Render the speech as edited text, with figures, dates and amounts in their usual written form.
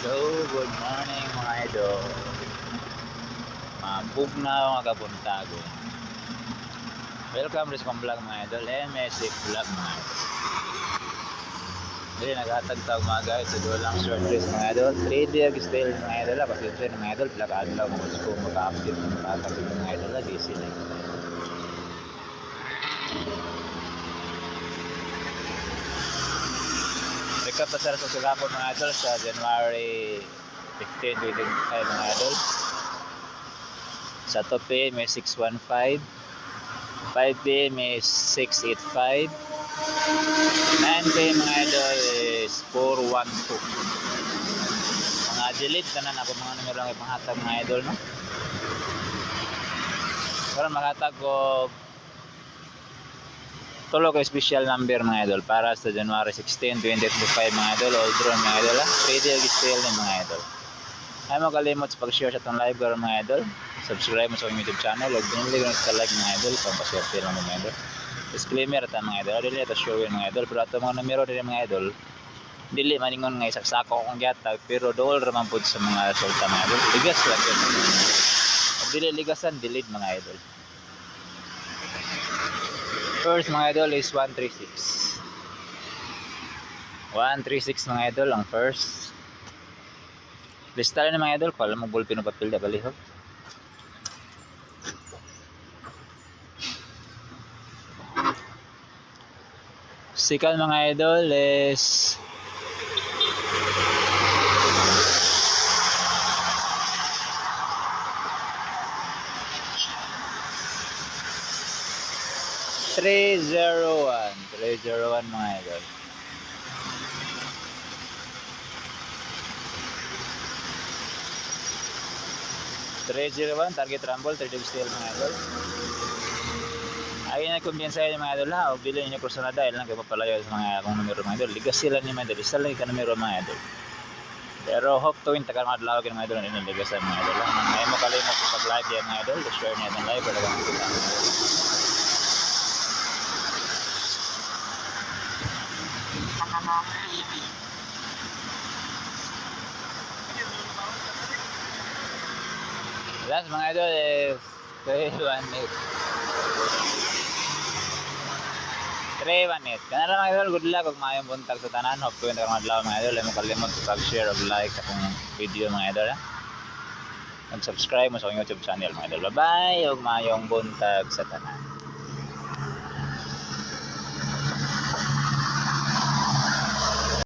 Hello, good morning mga idol. Mabugnaw nga kabuntago. Welcome sa kong vlog mga idol. MSC vlog mga idol. Dili naghatag-tag mga guys. Ito lang short dress mga idol. 3D style mga idol. Pasensya ng mga idol. Pilakadlaw mga gusto kong maka-update ng makakapit mga idol. Di sila. Recap na sa sugapon mga idol sa January 15, 2025 mga idol. Sa top PM may 615, 5 PM may 685, 9 PM mga idol is 412. Mga delete ka na ako mga numero ang ipanghatag mga idol, no? Pero makatag ko tulo ko special number mga idol para sa January 16, 2025 mga idol. All drone mga idol, 3D style ng mga idol. Ay mo kalimot sa pag-share sa itong live karon mga idol. Subscribe mo sa akong YouTube channel. Huwag pinili ko sa like mga idol. Pampaswerte lang mga idol. Disclaimer ito mga idol. Dili ito show yun mga idol. Pero ito mga numero din mga idol. Dili maningon nga isaksako akong gatag. Pero dool raman po sa mga resulta mga idol. Ligas lang yun. Dili ligasan, delete mga idol. First mga idol is 136. 136 mga idol ang first. Lista na mga idol. Kung alam mo ballpen o papel na balihog. Second mga idol is 301. 301 mga idol. Target rumble 3D style mga idol. Ayun na kumpiyansa niyo mga idol ha. O bilhin niyo personal dahil lang kayo papalayo sa mga akong numero mga idol. Ligas sila ni mga idol. Isa lang ka numero mga idol. Pero hope to win tagal mga adlaw mga idol na ligasan mga idol. Ngayon mo kalimot sa pag-live yan mga idol. Share niyo itong live para lang kita. Last mga idol is 318. 318. Kana lang mga idol, good luck ug maayong buntag sa tanan. Hope to win tagal mga adlaw mga idol. Ay mo kalimot sa pag-share ug like akong video mga idol ha. Mag-subscribe mo sa akong YouTube channel mga idol. Bye-bye ug maayong buntag sa tanan.